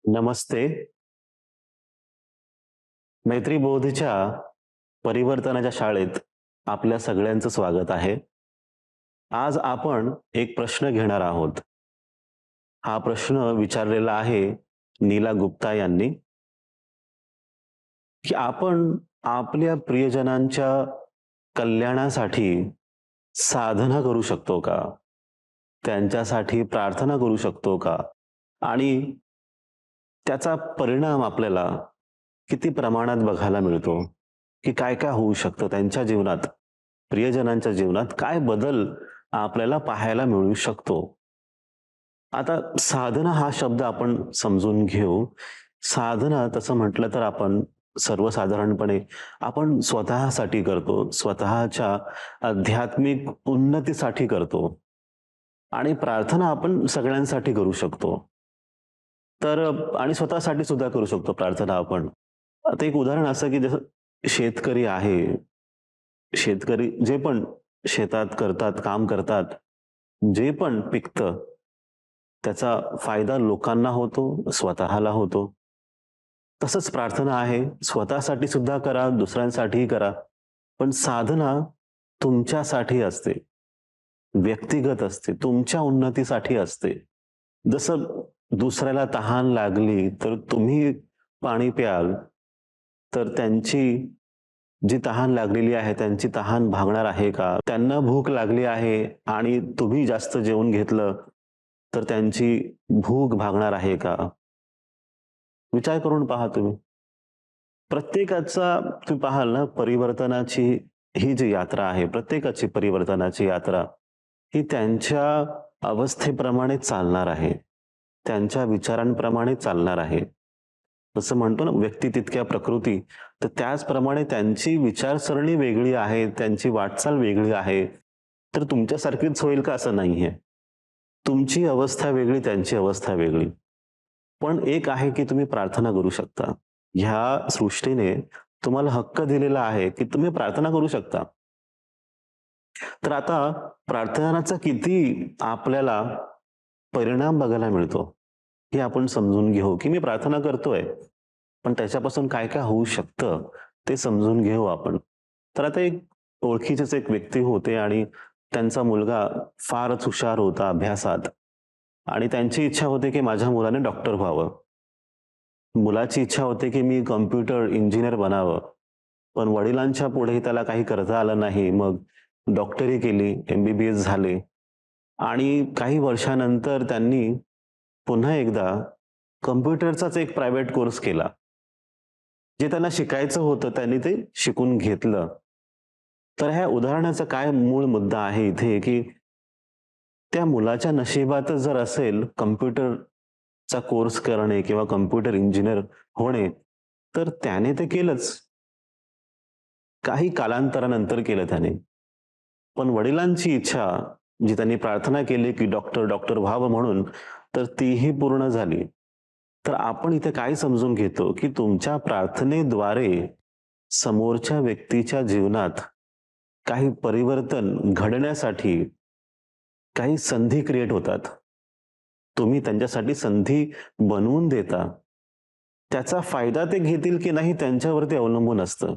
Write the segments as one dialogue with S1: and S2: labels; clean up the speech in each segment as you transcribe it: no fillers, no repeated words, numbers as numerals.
S1: नमस्ते. मैत्रीबोधच्या परिवर्तनाच्या शाळेत आपल्या सगळ्यांचं स्वागत आहे. आज आपण एक प्रश्न घेणार आहोत. हा प्रश्न विचारलेला आहे नीला गुप्ता यांनी, की आपण आपल्या प्रियजनांच्या कल्याणासाठी साधना करू शकतो का? त्यांच्यासाठी प्रार्थना करू शकतो का? आणि त्याचा परिणाम आपल्याला किती प्रमाणात बघायला मिळतो, की काय-काय होऊ शकतं त्यांच्या जीवनात, प्रियजनांच्या जीवनात काय बदल आपल्याला पाहायला मिळू शकतो. आता साधना हा शब्द आपण समजून घेऊ. साधना तसं म्हटलं तर आपण सर्वसाधारणपणे आपण स्वतःसाठी करतो, स्वतःच्या आध्यात्मिक उन्नतीसाठी करतो आणि प्रार्थना आपण सगळ्यांसाठी करू शकतो. तर आणि स्वतःसाठी सुद्धा करू शकतो प्रार्थना आपण. आता एक उदाहरण असं की जसं शेतकरी आहे. शेतकरी जे पण शेतात करतात, काम करतात, जे पण पिकतं, त्याचा फायदा लोकांना होतो, स्वतःला होतो. तसंच प्रार्थना आहे. स्वतःसाठी सुद्धा करा, दुसऱ्यांसाठीही करा. पण साधना तुमच्यासाठी असते, व्यक्तिगत असते, तुमच्या उन्नतीसाठी असते. जसं दुसऱ्याला तहान लागली, तर तुम्ही पाणी प्याल, तर त्यांची जी तहान लागलेली आहे, त्यांची तहान भागणार आहे का? त्यांना भूक लागली आहे आणि तुम्ही जास्त जेवून घेतलं, तर त्यांची भूक भागणार आहे का? विचार करून पहा तुम्ही. प्रत्येकाचा तुम्ही पाहाल ना, परिवर्तनाची ही जी यात्रा आहे, प्रत्येकाची परिवर्तनाची यात्रा, ही त्यांच्या अवस्थेप्रमाणे चालणार आहे. त्यांच्या विचारांप्रमाणे चालणार आहे. जसं म्हणतो ना, व्यक्ती तितक्या प्रकृती, तर त्याचप्रमाणे त्यांची विचारसरणी वेगळी आहे, त्यांची वाटचाल वेगळी आहे. तर तुमच्यासारखीच होईल का असं नाहीये. तुमची अवस्था वेगळी, त्यांची अवस्था वेगळी. पण एक आहे की तुम्ही प्रार्थना करू शकता. ह्या सृष्टीने तुम्हाला हक्क दिलेला आहे की तुम्ही प्रार्थना करू शकता. तर आता प्रार्थनाचा किती आपल्याला परिणाम बघायला मिळतो, हे आपण समजून घेऊ, की मी प्रार्थना करतोय, पण त्याच्यापासून काय-काय होऊ शकतं, ते समजून घेऊ आपण. तर आता एक ओळखीचेच एक व्यक्ती होते आणि त्यांचा मुलगा फारच हुशार होता अभ्यासात आणि त्यांची इच्छा होती, की माझ्या मुलाने डॉक्टर व्हावं. मुलाची इच्छा होती, की मी कॉम्प्युटर इंजिनिअर बनावं. पण वडिलांच्या पुढे त्याला काही करता आलं नाही. मग डॉक्टरी केली, एम-बी-बी-एस झाले आणि काही वर्षानंतर त्यांनी पुन्हा एकदा कॉम्प्युटरचाच एक प्रायव्हेट कोर्स केला. जे त्यांना शिकायचं होतं त्यांनी ते शिकून घेतलं. तर ह्या उदाहरणाचा काय मूळ मुद्दा आहे इथे, की त्या मुलाच्या नशिबातच जर असेल कॉम्प्युटरचा कोर्स करणे किंवा कॉम्प्युटर इंजिनिअर होणे, तर त्याने ते केलंच. काही कालांतरानंतर केलं त्याने. पण वडिलांची इच्छा, जी त्यांनी प्रार्थना केली, की डॉक्टर व्हावं म्हणून, तर तीही पूर्ण झाली. तर आपण इथे काय समजून घेतो, की तुमच्या प्रार्थनेद्वारे समोरच्या व्यक्तीच्या जीवनात काही परिवर्तन घडण्यासाठी काही संधी क्रिएट होतात. तुम्ही त्यांच्यासाठी संधी बनवून देता. त्याचा फायदा ते घेतील की नाही त्यांच्यावरती अवलंबून असतं.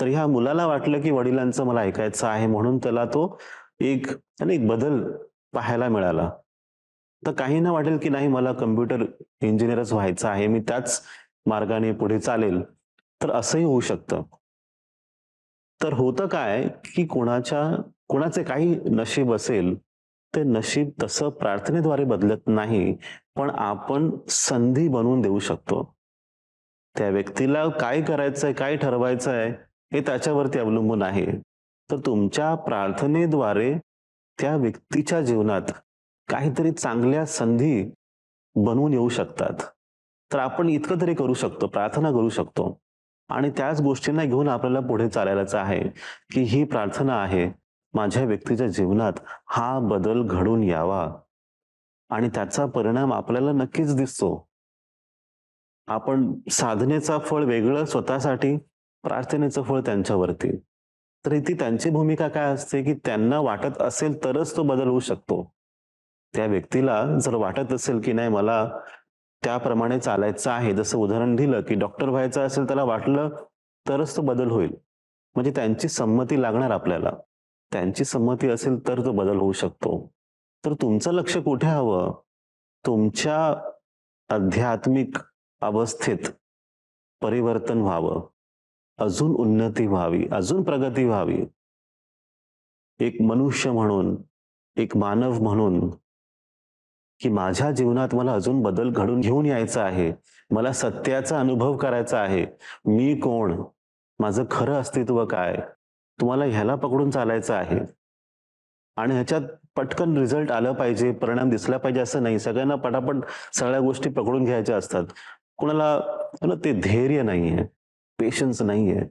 S1: तर ह्या मुलाला वाटलं की वडिलांचं मला ऐकायचं आहे म्हणून त्याला तो त्याने एक बदल पाहायला मिळाला. तर काहींना वाटेल की नाही मला कॉम्प्युटर इंजिनिअरच व्हायचं आहे, मी त्याच मार्गाने पुढे चालेल. तर असंही होऊ शकतं. तर होतं काय, की कोणाचे काही नशीब असेल, ते नशीब तसं प्रार्थनेद्वारे बदलत नाही, पण आपण संधी बनवून देऊ शकतो. त्या व्यक्तीला काय करायचंय, काय ठरवायचंय, हे त्याच्यावरती अवलंबून आहे. तर तुमच्या प्रार्थनेद्वारे त्या व्यक्तीच्या जीवनात काहीतरी चांगल्या संधी बनवून येऊ शकतात. तर आपण इतकं तरी करू शकतो, प्रार्थना करू शकतो. आणि त्याच गोष्टींना घेऊन आपल्याला पुढे चालायलाच आहे, की ही प्रार्थना आहे, माझ्या व्यक्तीच्या जीवनात हा बदल घडून यावा आणि त्याचा परिणाम आपल्याला नक्कीच दिसतो. आपण साधनेचा फळ वेगळं स्वतःसाठी, प्रार्थनेचं फळ त्यांच्यावरती. तर ती त्यांची भूमिका काय असते, की त्यांना वाटत असेल तरच तो बदल होऊ शकतो. त्या व्यक्तीला जर वाटत असेल, की नाही मला त्याप्रमाणे चालायचं आहे. जसं उदाहरण दिलं, की डॉक्टर व्हायचं असेल त्याला वाटलं तरच तो बदल होईल. म्हणजे त्यांची संमती लागणार आपल्याला. त्यांची संमती असेल तर तो बदल होऊ शकतो. तर तुमचं लक्ष कुठे हवं? तुमच्या आध्यात्मिक अवस्थेत परिवर्तन व्हावं, अजून उन्नती व्हावी, अजून प्रगती व्हावी. एक मनुष्य म्हणून, एक मानव म्हणून, की माझ्या जीवनात मला अजून बदल घडून घेऊन यायचा आहे. मला सत्याचा अनुभव करायचा आहे. मी कोण? माझं खरं अस्तित्व काय? तुम्हाला ह्याला पकडून चालायचं आहे. आणि ह्याच्यात पटकन रिझल्ट आलं पाहिजे, परिणाम दिसला पाहिजे असं नाही. सगळ्यांना पटापट सगळ्या गोष्टी पकडून घ्यायच्या असतात. कुणाला ते धैर्य नाहीये, पेशन्स नाहीये.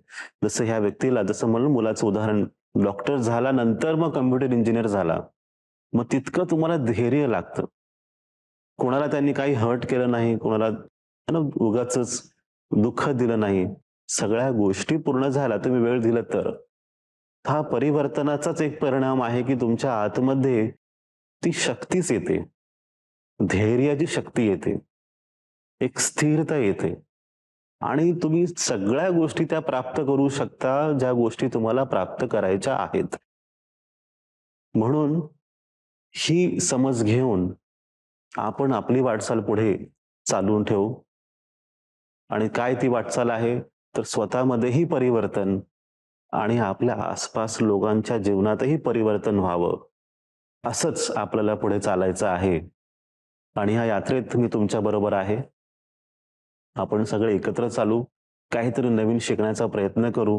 S1: जसं ह्या व्यक्तीला, जसं म्हणलं मुलाचं उदाहरण, डॉक्टर झाला नंतर मग कम्प्युटर इंजिनियर झाला. मग तितकं तुम्हाला धैर्य लागतं. कोणाला त्यांनी काही हर्ट केलं नाही, कोणाला उगाचच दुःख दिलं नाही. सगळ्या गोष्टी पूर्ण झाल्या तुम्ही वेळ दिला तर. हा परिवर्तनाचाच एक परिणाम आहे, की तुमच्या आतमध्ये ती शक्तीच येते. धैर्याची शक्ती येते. एक स्थिरता येते. आणि तुम्ही सगळ्या गोष्टी त्या प्राप्त करू शकता, ज्या गोष्टी तुम्हाला प्राप्त करायच्या आहेत. म्हणून ही समज घेऊन आपण आपली वाटचाल पुढे चालवून ठेवू. आणि काय ती वाटचाल आहे? तर स्वतःमध्येही परिवर्तन आणि आपल्या आसपास लोकांच्या जीवनातही परिवर्तन व्हावं, असंच आपल्याला पुढे चालायचं आहे. आणि ह्या यात्रेत मी तुमच्या बरोबर आहे. आपण सगळे एकत्र चालू, काहीतरी नवीन शिकण्याचा प्रयत्न करू.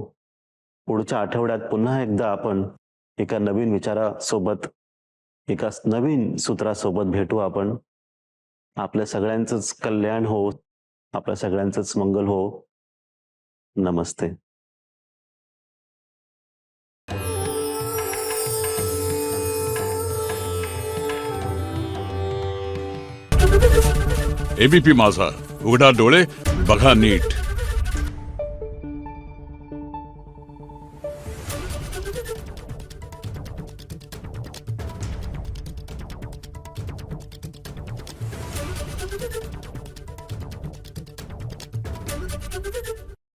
S1: पुढच्या आठवड्यात पुन्हा एकदा आपण एका नवीन विचारासोबत, एका नवीन सूत्रासोबत भेटू आपण. आपल्या सगळ्यांचंच कल्याण हो, आपल्या सगळ्यांचंच मंगल हो. नमस्ते.
S2: एबीपी माझा, उघडा डोळे बघा नीट.